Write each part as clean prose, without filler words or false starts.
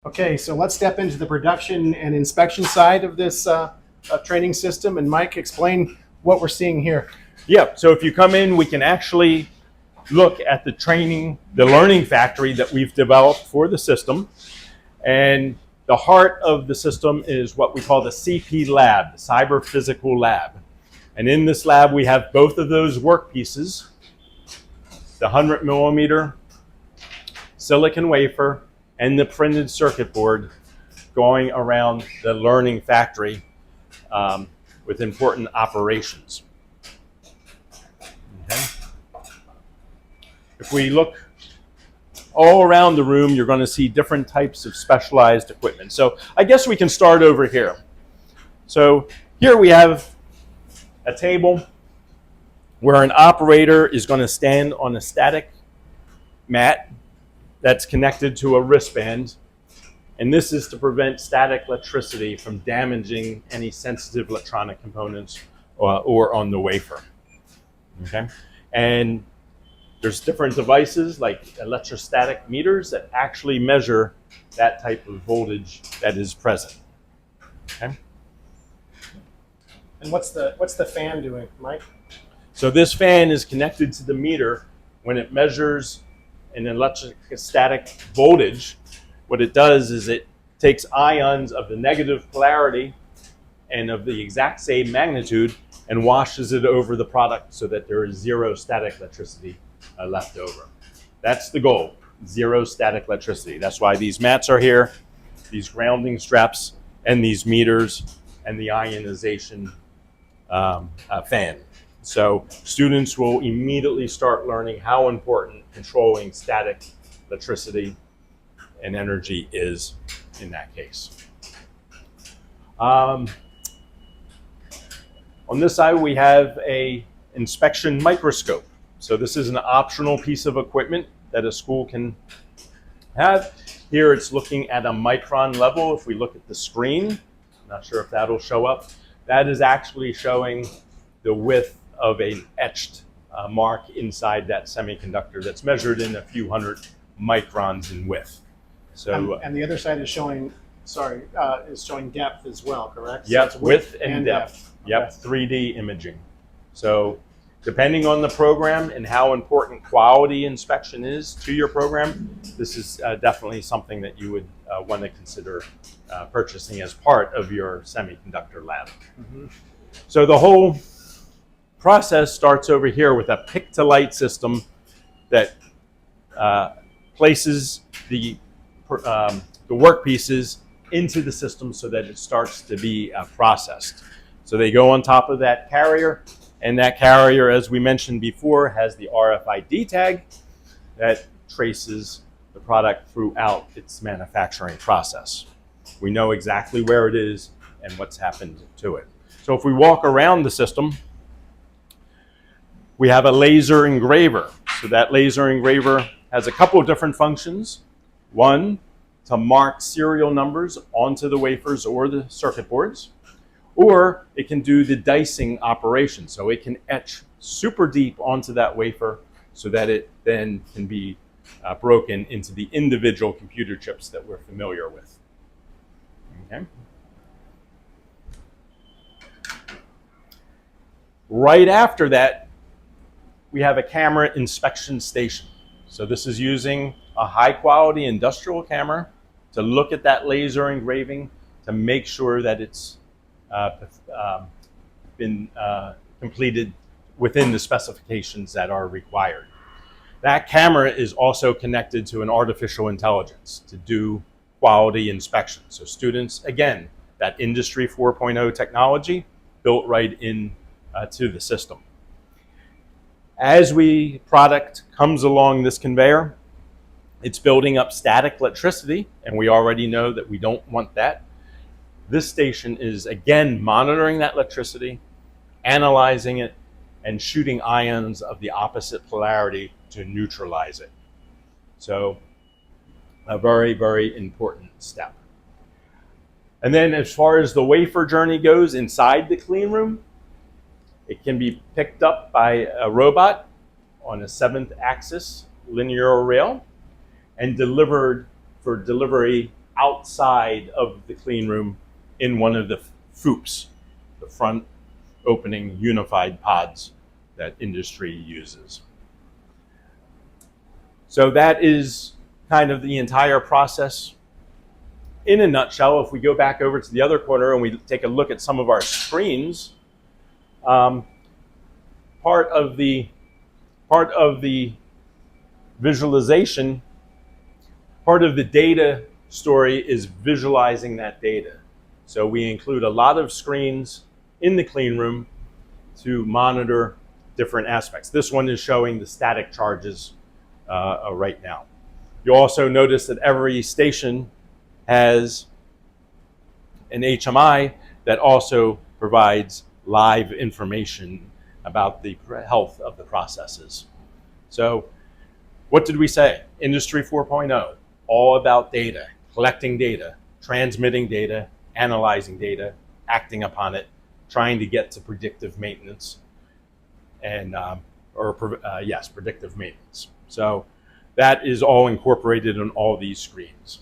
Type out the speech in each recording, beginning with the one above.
Okay, so let's step into the production and inspection side of this training system. And Mike, explain what we're seeing here. Yeah, so if you come in, we can actually look at the learning factory that we've developed for the system. And the heart of the system is what we call the CP lab, the Cyber Physical Lab. And in this lab, we have both of those work pieces, the 100 millimeter silicon wafer and the printed circuit board going around the learning factory with important operations. Okay. If we look all around the room, you're going to see different types of specialized equipment. So I guess we can start over here. So here we have a table where an operator is going to stand on a static mat that's connected to a wristband, and this is to prevent static electricity from damaging any sensitive electronic components or on the wafer. Okay, and there's different devices like electrostatic meters that actually measure that type of voltage that is present. Okay. And what's the fan doing, Mike? So this fan is connected to the meter. When it measures an electrostatic voltage, what it does is it takes ions of the negative polarity and of the exact same magnitude and washes it over the product so that there is zero static electricity left over. That's the goal, zero static electricity. That's why these mats are here, these grounding straps, and these meters, and the ionization fan. So students will immediately start learning how important controlling static electricity and energy is in that case. On this side, we have an inspection microscope. So this is an optional piece of equipment that a school can have. Here it's looking at a micron level. If we look at the screen, not sure if that'll show up, that is actually showing the width of an etched mark inside that semiconductor that's measured in a few hundred microns in width. So and the other side is showing, is showing depth as well, correct? Yep, So width and depth. Yep, Okay. 3D imaging. So depending on the program and how important quality inspection is to your program, this is definitely something that you would want to consider purchasing as part of your semiconductor lab. Mm-hmm. So the whole process starts over here with a pick-to-light system that places the work pieces into the system so that it starts to be processed. So they go on top of that carrier, and that carrier, as we mentioned before, has the RFID tag that traces the product throughout its manufacturing process. We know exactly where it is and what's happened to it. So if we walk around the system, we have a laser engraver. So that laser engraver has a couple of different functions. One, to mark serial numbers onto the wafers or the circuit boards, or it can do the dicing operation. So it can etch super deep onto that wafer so that it then can be broken into the individual computer chips that we're familiar with. Okay. Right after that, we have a camera inspection station. So this is using a high quality industrial camera to look at that laser engraving to make sure that it's been completed within the specifications that are required. That camera is also connected to an artificial intelligence to do quality inspection. So students, again, that Industry 4.0 technology built right in to the system. As product comes along this conveyor, it's building up static electricity, and we already know that we don't want that. This station is again monitoring that electricity, analyzing it, and shooting ions of the opposite polarity to neutralize it. So a very, very important step. And then as far as the wafer journey goes inside the clean room, it can be picked up by a robot on a 7th axis linear rail and delivered for delivery outside of the clean room in one of the FOUPs, the front opening unified pods that industry uses. So that is kind of the entire process in a nutshell. If we go back over to the other corner and we take a look at some of our screens, part of the visualization, part of the data story is visualizing that data. So we include a lot of screens in the clean room to monitor different aspects. This one is showing the static charges right now. You'll also notice that every station has an HMI that also provides live information about the health of the processes. So what did we say? Industry 4.0, all about data, collecting data, transmitting data, analyzing data, acting upon it, trying to get to predictive maintenance, and predictive maintenance. So that is all incorporated on all these screens.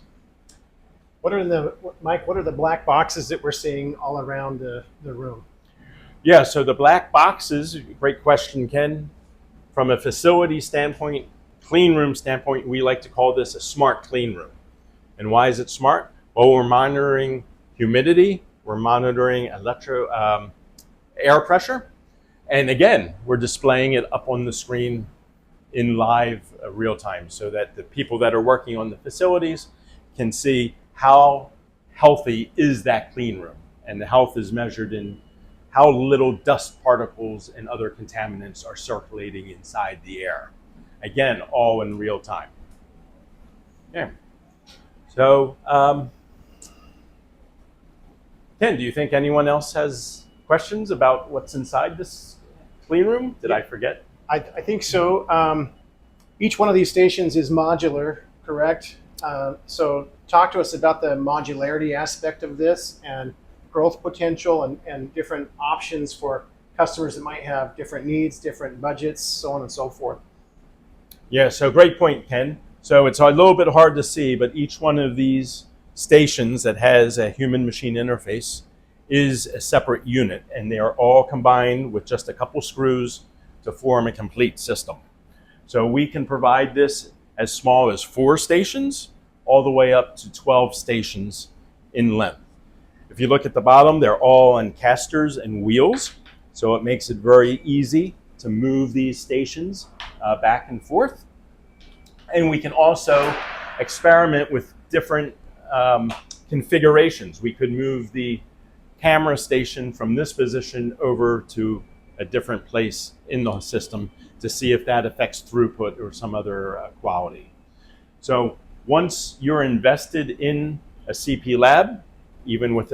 Mike, what are the black boxes that we're seeing all around the room? Yeah, so the black boxes, great question, Ken. From a facility standpoint, clean room standpoint, we like to call this a smart clean room. And why is it smart? Well, we're monitoring humidity, we're monitoring air pressure, and again, we're displaying it up on the screen in live real time so that the people that are working on the facilities can see how healthy is that clean room. And the health is measured in how little dust particles and other contaminants are circulating inside the air. Again, all in real time. Okay. So, Ken, do you think anyone else has questions about what's inside this clean room? Did I forget? I think so. Each one of these stations is modular, correct? So talk to us about the modularity aspect of this and growth potential and different options for customers that might have different needs, different budgets, so on and so forth. Yeah, so great point, Ken. So it's a little bit hard to see, but each one of these stations that has a human-machine interface is a separate unit, and they are all combined with just a couple screws to form a complete system. So we can provide this as small as 4 stations all the way up to 12 stations in length. If you look at the bottom, they're all on casters and wheels, so it makes it very easy to move these stations back and forth. And we can also experiment with different configurations. We could move the camera station from this position over to a different place in the system to see if that affects throughput or some other quality. So once you're invested in a CP lab, even with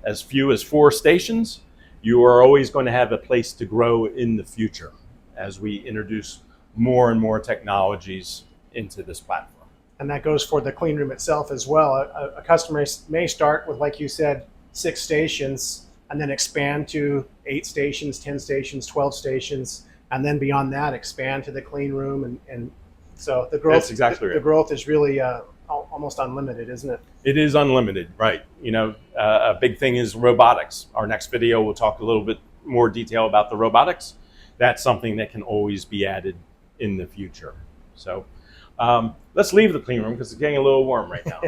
as few as 4 stations, you are always going to have a place to grow in the future as we introduce more and more technologies into this platform. And that goes for the clean room itself as well. A customer may start with, like you said, 6 stations and then expand to 8 stations, 10 stations, 12 stations, and then beyond that expand to the clean room. And so the growth, That's exactly right. The growth is really almost unlimited, isn't it? It is unlimited, right. You know, a big thing is robotics. Our next video will talk a little bit more detail about the robotics. That's something that can always be added in the future. So let's leave the clean room because it's getting a little warm right now.